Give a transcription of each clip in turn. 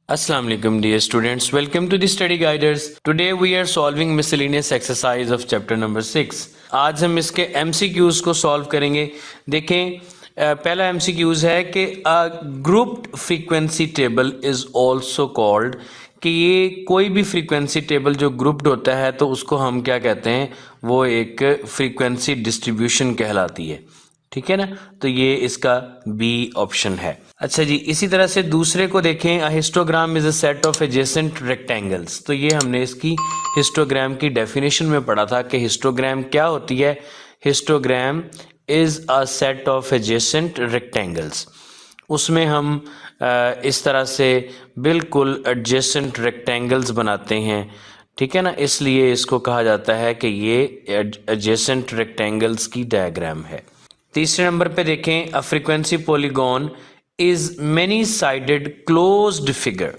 Assalamu alaikum dear students, welcome to the study guiders. Today we are solving miscellaneous exercise of chapter number 6. आज हम इसके MCQs को solve करेंगे। देखें पहला MCQs है कि a grouped frequency table is also called, कि ये कोई भी फ्रीक्वेंसी टेबल जो ग्रुप्ड होता है तो उसको हम क्या कहते हैं, वो एक फ्रीक्वेंसी डिस्ट्रीब्यूशन कहलाती है। ठीक है ना, तो ये इसका बी ऑप्शन है। अच्छा जी, इसी तरह से दूसरे को देखें, a histogram is a set of adjacent rectangles. तो ये हमने इसकी हिस्टोग्राम की डेफिनेशन में पढ़ा था कि हिस्टोग्राम क्या होती है। Histogram is a set of adjacent rectangles. उसमें हम इस तरह से बिल्कुल एडजेसेंट रेक्टेंगल्स बनाते हैं। ठीक है ना, इसलिए इसको कहा जाता है कि ये एडजेसेंट रेक्टेंगल्स की डायग्राम है। तीसरे नंबर पे देखें, a frequency polygon is many sided closed figure.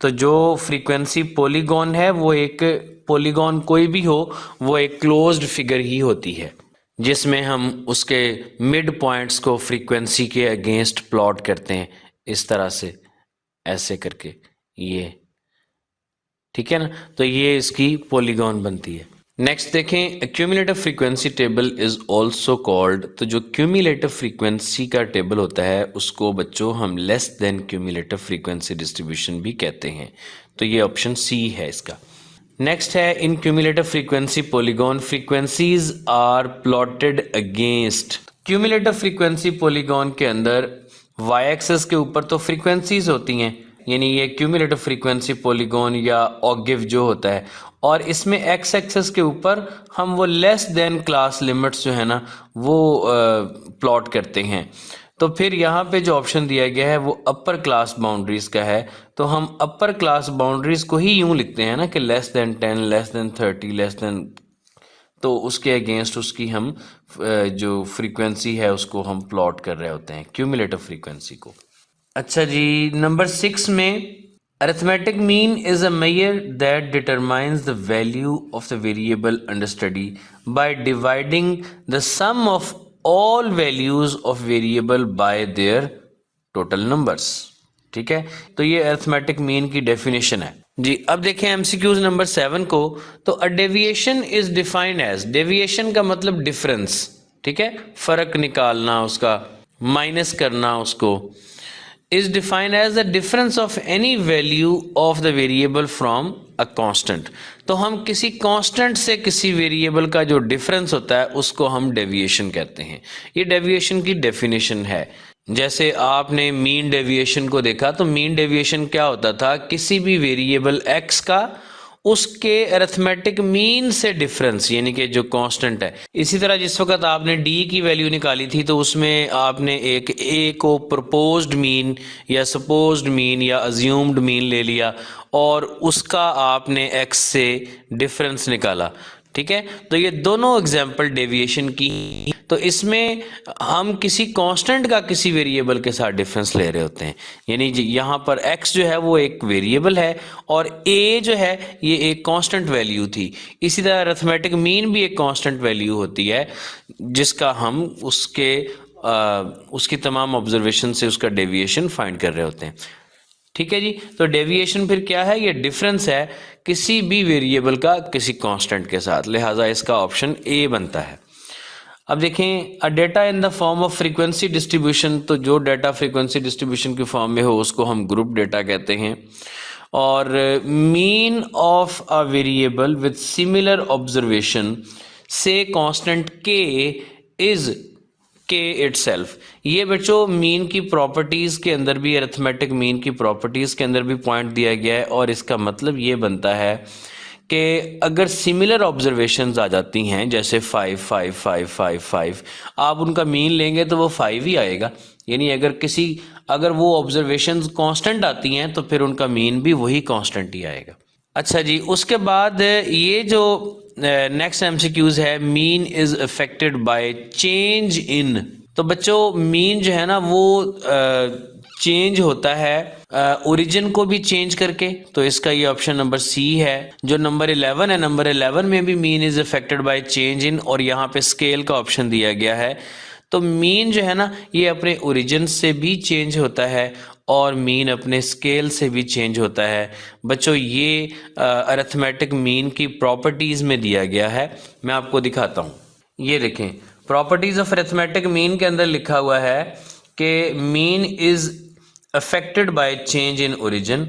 तो जो फ्रीक्वेंसी पॉलीगॉन है वो एक पॉलीगॉन कोई भी हो वो एक क्लोज्ड फिगर ही होती है, जिसमें हम उसके मिड पॉइंट्स को फ्रीक्वेंसी के अगेंस्ट प्लॉट करते हैं इस तरह से, ऐसे करके ये। ठीक है ना, तो ये इसकी पॉलीगॉन बनती है। नेक्स्ट देखें, cumulative frequency table is also called. तो जो क्यूमुलेटिव फ्रीक्वेंसी का टेबल होता है उसको बच्चों हम less than cumulative frequency distribution भी कहते हैं। तो ये ऑप्शन सी है इसका। नेक्स्ट है, in cumulative frequency polygon frequencies are plotted against. Cumulative frequency polygon के अंदर वाई एक्सिस के ऊपर तो फ्रीक्वेंसीज होती हैं, यानी ये क्यूमुलेटिव फ्रीक्वेंसी पॉलीगॉन या ऑगिव जो होता है, और इसमें एक्स एक्सिस के ऊपर हम वो लेस देन क्लास लिमिट्स जो है ना वो प्लॉट करते हैं। तो फिर यहाँ पे जो ऑप्शन दिया गया है वो अपर क्लास बाउंड्रीज का है। तो हम अपर क्लास बाउंड्रीज को ही यूं लिखते हैं ना कि less than 10, less than 30, less than, तो उसके अगेंस्ट उसकी हम जो फ्रीक्वेंसी है उसको हम प्लॉट कर रहे होते हैं, क्यूमुलेटिव फ्रीक्वेंसी को। अच्छा जी, नंबर 6 में, arithmetic mean is a measure that determines the value of the variable under study by dividing the sum of all values of variable by their total numbers. ठीक है, तो ये अरिथमेटिक मीन की definition है जी। अब देखें MCQs number 7 को। तो a deviation is defined as, deviation का मतलब डिफरेंस। ठीक है, फर्क निकालना, उसका माइनस करना उसको, is defined as the difference of any value of the variable from a constant। तो हम किसी कांस्टेंट से किसी वेरिएबल का जो डिफरेंस होता है उसको हम डेविएशन कहते हैं। ये डेविएशन की डेफिनेशन है। जैसे आपने मीन डेविएशन को देखा, तो मीन डेविएशन क्या होता था, किसी भी वेरिएबल x का उसके अरिथमेटिक मीन से डिफरेंस, यानी कि जो कांस्टेंट है। इसी तरह जिस वक्त आपने d की वैल्यू निकाली थी तो उसमें आपने एक a को प्रपोज्ड मीन या सपोज्ड मीन या अज्यूम्ड मीन ले लिया और उसका आपने x से डिफरेंस निकाला। ठीक है, तो ये दोनों एग्जाम्पल डेविएशन की। तो इसमें हम किसी कांस्टेंट का किसी वेरिएबल के साथ डिफरेंस ले रहे होते हैं, यानी यहाँ पर x जो है वो एक वेरिएबल है और a जो है ये एक कांस्टेंट वैल्यू थी। इसी तरह अरिथमेटिक मीन भी एक कांस्टेंट वैल्यू होती है जिसका हम उसकी तमाम ऑब्जर्वेशन से उसका डेविएशन फाइंड कर रहे होते हैं। ठीक है जी, तो डेविएशन फिर क्या है, ये डिफरेंस है किसी भी वेरिएबल का किसी कांस्टेंट के साथ, लिहाजा इसका ऑप्शन ए बनता है। अब देखें, a data in the form of frequency distribution. तो जो डेटा फ्रीक्वेंसी डिस्ट्रीब्यूशन की फॉर्म में हो उसको हम ग्रुप डेटा कहते हैं। और mean of a variable with similar observation से कांस्टेंट के इज के इटसेल्फ। ये बच्चों मीन की प्रॉपर्टीज के अंदर भी, अरिथमेटिक मीन की प्रॉपर्टीज के अंदर भी पॉइंट दिया गया है, और इसका मतलब ये बनता है कि अगर सिमिलर ऑब्जर्वेशंस आ जाती हैं, जैसे 5 5 5 5 5, आप उनका मीन लेंगे तो वो 5 ही आएगा। यानी अगर वो ऑब्जर्वेशंस कांस्टेंट आती हैं तो फिर उनका मीन भी वही कांस्टेंट ही आएगा। अच्छा जी, उसके बाद ये जो नेक्स्ट एमसीक्यूज है, mean is affected by change इन। तो बच्चों मीन जो है ना वो चेंज होता है ओरिजिन को भी चेंज करके। तो इसका ये ऑप्शन नंबर सी है। जो नंबर 11 है, नंबर 11 में भी mean is affected by change इन, और यहाँ पे स्केल का ऑप्शन दिया गया है। तो मीन जो है ना ये अपने ओरिजिन से भी चेंज होता है और मीन अपने स्केल से भी चेंज होता है। बच्चों ये अरिथमेटिक मीन की प्रॉपर्टीज़ में दिया गया है, मैं आपको दिखाता हूँ। ये देखें, प्रॉपर्टीज़ ऑफ अरिथमेटिक मीन के अंदर लिखा हुआ है कि mean is affected by change in origin,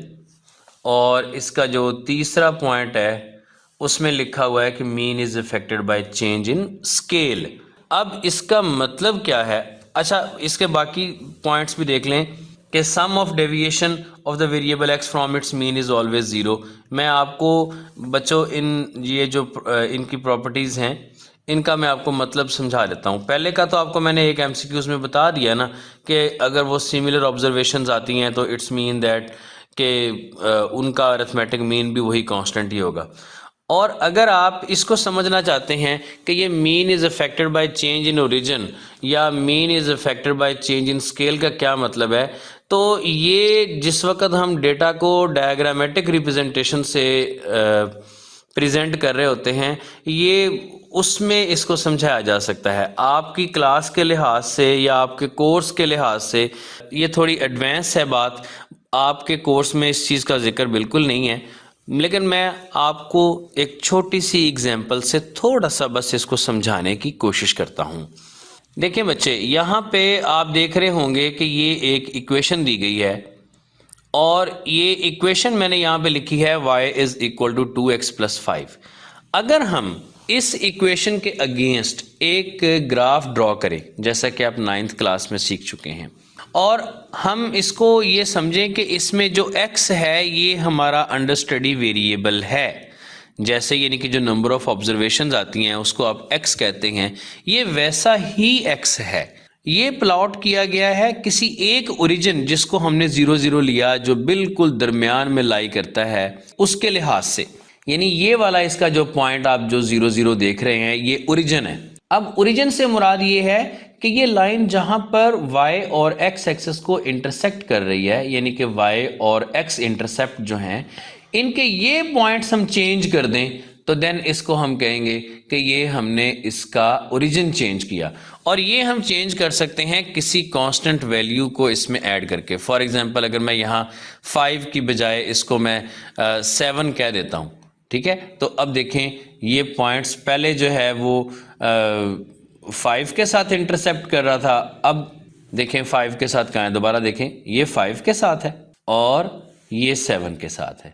और इसका जो तीसरा पॉइंट है उसमें लिखा हुआ है कि mean is affected by change in scale. अब इसका मतलब क्या है? अच्छा, इसके बाकी पॉइंट्स भी देख लें कि sum of deviation of the variable x from its mean is always zero. मैं आपको बच्चों ये जो इनकी प्रॉपर्टीज़ हैं इनका मैं आपको मतलब समझा देता हूँ। पहले का तो आपको मैंने एक एमसीक्यूज़ में बता दिया ना कि अगर वो सिमिलर ऑब्जर्वेशंस आती हैं तो इट्स मीन दैट कि उनका अरिथमेटिक मीन भी वही कांस्टेंट ही होगा। और अगर आप इसको समझना चाहते हैं कि ये mean is affected by change in origin या mean is affected by change in scale का क्या मतलब है, तो ये जिस वक्त हम डेटा को डायग्रामेटिक रिप्रेजेंटेशन से प्रेजेंट कर रहे होते हैं, ये उसमें इसको समझाया जा सकता है। आपकी क्लास के लिहाज से या आपके कोर्स के लिहाज से ये थोड़ी एडवांस है बात, आपके कोर्स में इस चीज़ का जिक्र बिल्कुल नहीं है, लेकिन मैं आपको एक छोटी सी एग्जांपल से थोड़ा सा बस इसको समझाने की कोशिश करता हूँ। देखिए बच्चे, यहाँ पे आप देख रहे होंगे कि ये एक इक्वेशन दी गई है और ये इक्वेशन मैंने यहाँ पे लिखी है y is equal to 2x + 5। अगर हम इस इक्वेशन के अगेंस्ट एक ग्राफ ड्रॉ करें, जैसा कि आप 9th क्लास में सीख चुके हैं, और हम इसको ये समझें कि इसमें जो x है ये हमारा अंडर स्टडी वेरिएबल है, जैसे यानी कि जो नंबर ऑफ ऑब्जर्वेशंस आती हैं उसको आप x कहते हैं, ये वैसा ही x है। ये प्लॉट किया गया है किसी एक ओरिजिन जिसको हमने 0 0 लिया, जो बिल्कुल दरमियान में लाई करता है, उसके लिहाज से, यानी ये वाला इसका जो पॉइंट आप जो 0 0 देख रहे हैं ये ओरिजिन है। अब ओरिजिन से मुराद ये है कि ये लाइन जहां पर y और x एक्सिस को इंटरसेक्ट कर रही है, यानी कि y और x इंटरसेप्ट जो हैं इनके ये पॉइंट्स हम चेंज कर दें तो देन इसको हम कहेंगे कि ये हमने इसका ओरिजिन चेंज किया। और ये हम चेंज कर सकते हैं किसी कांस्टेंट वैल्यू को इसमें ऐड करके। फॉर एग्जांपल अगर मैं यहाँ 5 की बजाय इसको मैं 7 कह देता हूँ, ठीक है, तो अब देखें ये पॉइंट्स पहले जो है वो 5 के साथ इंटरसेप्ट कर रहा था, अब देखें 5 के साथ कहाँ है, दोबारा देखें ये 5 के साथ है और ये 7 के साथ है,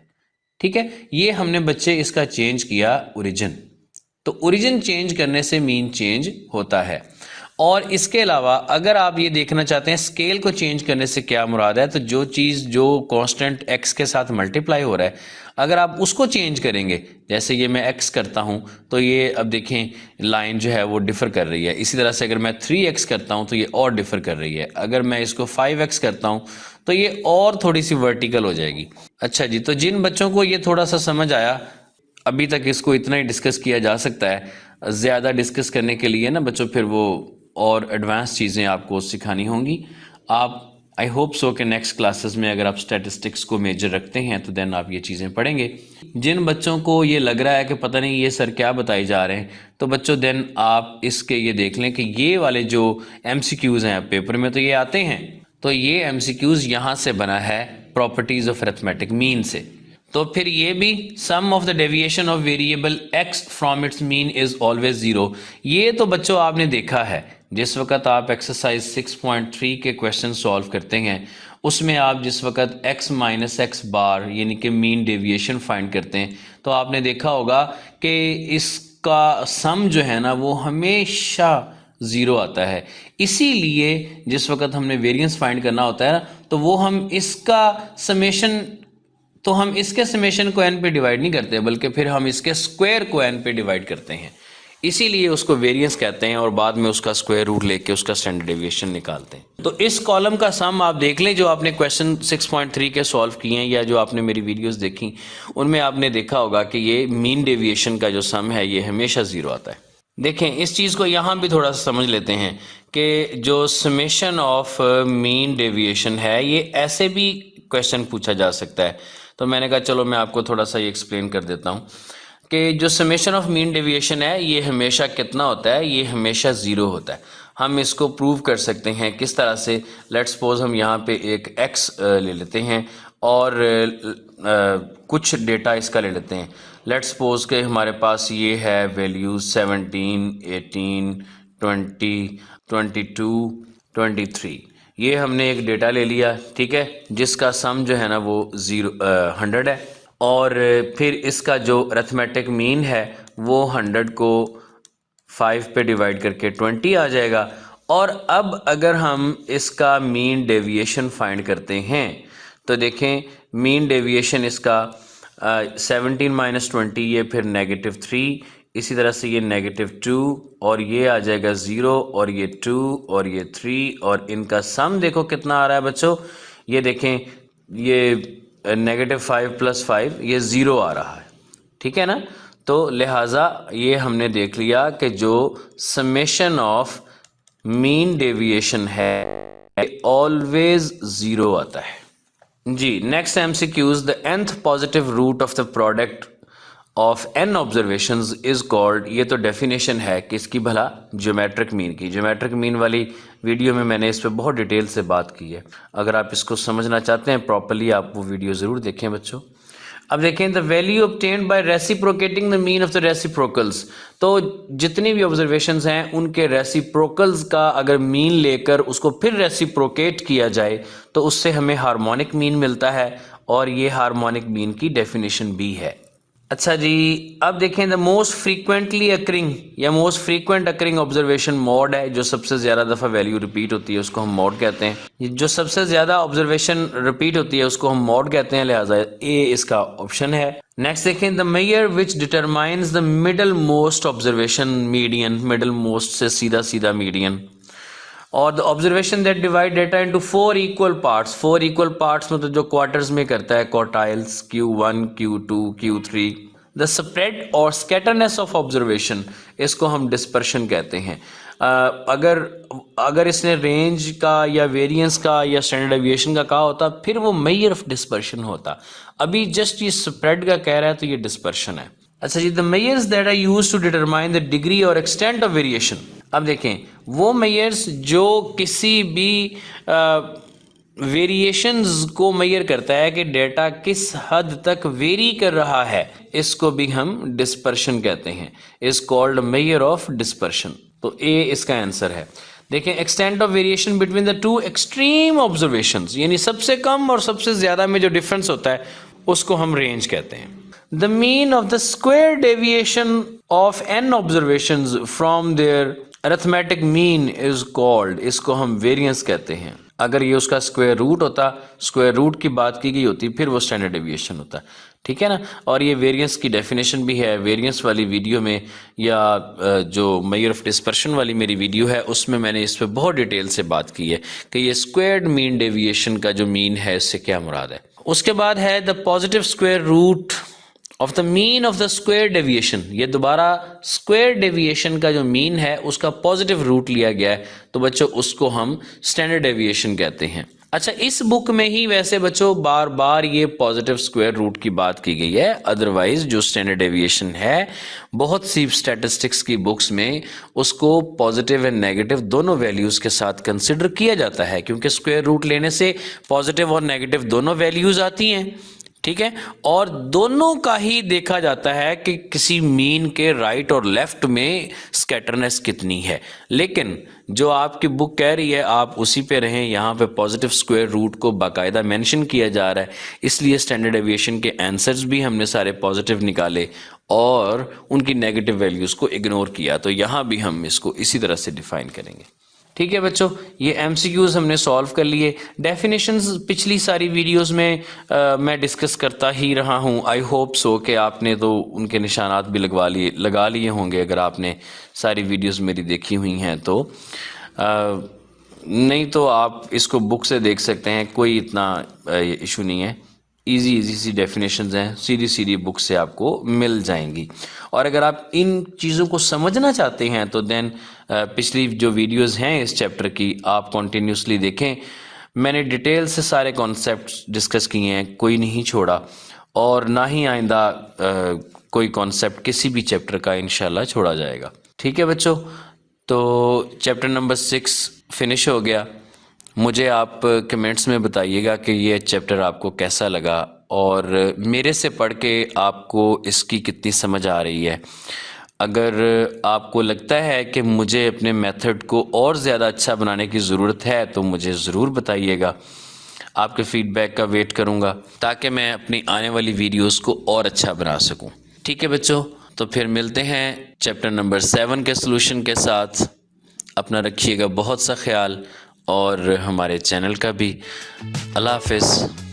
ठीक है। ये हमने बच्चे इसका चेंज किया ओरिजिन, तो ओरिजिन चेंज करने से मीन चेंज होता है। और इसके अलावा अगर आप ये देखना चाहते हैं स्केल को चेंज करने से क्या मुराद है, तो जो चीज़ जो कांस्टेंट x के साथ मल्टीप्लाई हो रहा है अगर आप उसको चेंज करेंगे, जैसे ये मैं x करता हूँ तो ये अब देखें लाइन जो है वो डिफ़र कर रही है। इसी तरह से अगर मैं 3x करता हूँ तो ये और डिफ़र कर रही है। अगर मैं इसको 5x करता हूँ तो ये और थोड़ी सी वर्टिकल हो जाएगी। अच्छा जी, तो जिन बच्चों को ये थोड़ा सा समझ आया, अभी तक इसको इतना ही डिस्कस किया जा सकता है, ज़्यादा डिस्कस करने के लिए ना बच्चों फिर वो और एडवांस चीज़ें आपको सिखानी होंगी। आप आई होप सो कि नेक्स्ट क्लासेस में अगर आप स्टैटिस्टिक्स को मेजर रखते हैं तो देन आप ये चीज़ें पढ़ेंगे। जिन बच्चों को ये लग रहा है कि पता नहीं ये सर क्या बताए जा रहे हैं, तो बच्चों देन आप इसके ये देख लें कि ये वाले जो MCQs हैं पेपर में तो ये आते हैं, तो ये MCQs यहाँ से बना है प्रॉपर्टीज़ ऑफ अरिथमेटिक मीन से। तो फिर ये भी sum of the deviation of variable x from its mean is always 0, ये तो बच्चों आपने देखा है जिस वक्त आप एक्सरसाइज 6.3 के क्वेश्चन सॉल्व करते हैं, उसमें आप जिस वक्त x माइनस एक्स बार यानी कि मीन डेविएशन फाइंड करते हैं तो आपने देखा होगा कि इसका सम जो है ना वो हमेशा 0 आता है। इसीलिए जिस वक्त हमने वेरिएंस फाइंड करना होता है ना, तो वो हम इसका समेशन, तो हम इसके समेशन को n पे डिवाइड नहीं करते बल्कि फिर हम इसके स्क्वायर को n पे डिवाइड करते हैं, इसीलिए उसको वेरिएंस कहते हैं और बाद में उसका स्क्वायर रूट लेके उसका स्टैंडर्ड डेविएशन निकालते हैं। तो इस कॉलम का सम आप देख लें जो आपने क्वेश्चन 6.3 के सॉल्व किए हैं या जो आपने मेरी वीडियोस देखी उनमें आपने देखा होगा कि ये मीन डेविएशन का जो सम है ये हमेशा 0 आता है। देखें इस चीज़ को यहाँ भी थोड़ा सा समझ लेते हैं कि जो समेशन ऑफ मीन डेविएशन है ये ऐसे भी क्वेश्चन पूछा जा सकता है। तो मैंने कहा चलो मैं आपको थोड़ा सा ये एक्सप्लेन कर देता हूँ कि जो समेशन ऑफ मीन डेविएशन है ये हमेशा कितना होता है, ये हमेशा 0 होता है। हम इसको प्रूव कर सकते हैं किस तरह से। लेट्स सपोज हम यहाँ पे एक x ले लेते हैं और कुछ डेटा इसका ले लेते हैं। लेट्स सपोज के हमारे पास ये है वैल्यूज 17, 18, 20, 22, 23। ये हमने एक डेटा ले लिया, ठीक है, जिसका सम जो है ना वो 100 है, और फिर इसका जो अरिथमेटिक मीन है वो 100 को 5 पे डिवाइड करके 20 आ जाएगा। और अब अगर हम इसका मीन डेविएशन फाइंड करते हैं तो देखें मीन डेविएशन इसका 17 माइनस 20, ये फिर -3, इसी तरह से ये -2, और ये आ जाएगा 0, और ये 2, और ये 3, और इनका सम देखो कितना आ रहा है बच्चों। ये देखें ये -5 + 5 ये 0 आ रहा है, ठीक है ना। तो लिहाजा ये हमने देख लिया कि जो समेशन ऑफ मीन डेविएशन है ऑलवेज 0 आता है जी। Next MCQs, the nth positive root of the product of n observations is called, ये तो डेफिनेशन है किसकी भला, ज्योमेट्रिक मीन की। ज्योमेट्रिक मीन वाली वीडियो में मैंने इस पर बहुत डिटेल से बात की है। अगर आप इसको समझना चाहते हैं प्रॉपर्ली आप वो वीडियो ज़रूर देखें बच्चों। अब देखें the value obtained by reciprocating the mean of the reciprocals, तो जितनी भी ऑब्जर्वेशंस हैं उनके रेसिप्रोकल्स का अगर मीन लेकर उसको फिर रेसिप्रोकेट किया जाए तो उससे हमें हार्मोनिक मीन मिलता है, और ये हार्मोनिक मीन की डेफिनेशन भी है। अच्छा जी, अब देखें द मोस्ट फ्रीक्वेंटली अकरिंग या most frequent occurring observation mode है, जो सबसे ज़्यादा दफ़ा वैल्यू रिपीट होती है उसको हम मोड कहते हैं। जो सबसे ज़्यादा ऑब्जर्वेशन रिपीट होती है उसको हम मोड कहते हैं, लिहाजा ए इसका ऑप्शन है। नेक्स्ट देखें the major which determines the middle most observation median, middle most से सीधा सीधा मीडियन, और the observation that divide data into 4 equal parts. 4 equal parts मतलब जो क्वार्टर्स में करता है, quartiles Q1, Q2, Q3। The spread और स्कैटरनेस ऑफ ऑब्जर्वेशन, इसको हम डिस्पर्शन कहते हैं। अगर इसने रेंज का या वेरिएंस का या स्टैंडर्ड डेविएशन का कहा होता फिर वो मेजर ऑफ डिस्पर्शन होता। अभी जस्ट ये स्प्रेड का कह रहा है तो ये डिस्पर्शन है। अच्छा जी, the measures that are used to determine the degree और एक्सटेंट ऑफ वेरिएशन। अब देखें वो मेजर्स जो किसी भी वेरिएशंस को मेजर करता है कि डेटा किस हद तक वेरी कर रहा है, इसको भी हम डिस्पर्शन कहते हैं, is called measure of dispersion. तो ए इसका आंसर है। देखें extent of variation between the two extreme observations, यानी सबसे कम और सबसे ज्यादा में जो डिफरेंस होता है उसको हम रेंज कहते हैं। The mean of the square deviation of n observations from their arithmetic mean is called, इसको हम वेरिएंस कहते हैं। अगर ये उसका स्क्वायर रूट होता, स्क्वायर रूट की बात की गई होती, फिर वो स्टैंडर्ड डेविएशन होता, ठीक है ना। और ये वेरिएंस की डेफिनेशन भी है वेरिएंस वाली वीडियो में, या जो मेजर ऑफ डिस्पर्शन वाली मेरी वीडियो है उसमें मैंने इस पर बहुत डिटेल से बात की है कि ये स्क्वायर्ड मीन डेविएशन का जो मीन है इससे क्या मुराद है। उसके बाद है the positive square root of the mean of the square deviation. ये दोबारा स्क्वायर डेविएशन का जो मीन है उसका पॉजिटिव रूट लिया गया है, तो बच्चों उसको हम स्टैंडर्ड डेविएशन कहते हैं। अच्छा, इस बुक में ही वैसे बच्चों बार बार ये पॉजिटिव स्क्वायर रूट की बात की गई है, अदरवाइज जो स्टैंडर्ड डेविएशन है बहुत सी स्टैटिस्टिक्स की बुक्स में उसको पॉजिटिव एंड नेगेटिव दोनों वैल्यूज के साथ कंसिडर किया जाता है, क्योंकि स्क्वायर रूट लेने से पॉजिटिव और नेगेटिव दोनों वैल्यूज आती हैं, ठीक है। और दोनों का ही देखा जाता है कि किसी मीन के राइट और लेफ्ट में स्कैटरनेस कितनी है। लेकिन जो आपकी बुक कह रही है आप उसी पे रहें, यहाँ पे पॉजिटिव स्क्वायर रूट को बाकायदा मेंशन किया जा रहा है, इसलिए स्टैंडर्ड डेविएशन के आंसर्स भी हमने सारे पॉजिटिव निकाले और उनकी नेगेटिव वैल्यूज को इग्नोर किया। तो यहाँ भी हम इसको इसी तरह से डिफाइन करेंगे, ठीक है बच्चों। ये MCQs हमने सॉल्व कर लिए। डेफिनेशंस पिछली सारी वीडियोस में मैं डिस्कस करता ही रहा हूँ। आई होप सो कि आपने तो उनके निशानात भी लगा लिए होंगे अगर आपने सारी वीडियोस मेरी देखी हुई हैं तो। नहीं तो आप इसको बुक से देख सकते हैं, कोई इतना इशू नहीं है। इजी सी डेफिनेशंस हैं, सीधी बुक से आपको मिल जाएंगी। और अगर आप इन चीज़ों को समझना चाहते हैं तो देन पिछली जो वीडियोस हैं इस चैप्टर की आप कॉन्टीन्यूसली देखें। मैंने डिटेल से सारे कॉन्सेप्ट्स डिस्कस किए हैं, कोई नहीं छोड़ा, और ना ही आइंदा कोई कॉन्सेप्ट किसी भी चैप्टर का इंशाल्लाह छोड़ा जाएगा, ठीक है बच्चों। तो चैप्टर नंबर 6 फिनिश हो गया। मुझे आप कमेंट्स में बताइएगा कि ये चैप्टर आपको कैसा लगा और मेरे से पढ़ के आपको इसकी कितनी समझ आ रही है। अगर आपको लगता है कि मुझे अपने मेथड को और ज़्यादा अच्छा बनाने की ज़रूरत है तो मुझे ज़रूर बताइएगा। आपके फीडबैक का वेट करूँगा ताकि मैं अपनी आने वाली वीडियोस को और अच्छा बना सकूँ। ठीक है बच्चों, तो फिर मिलते हैं चैप्टर नंबर 7 के सॉल्यूशन के साथ। अपना रखिएगा बहुत सा ख्याल और हमारे चैनल का भी। अल्लाह हाफ़िज़।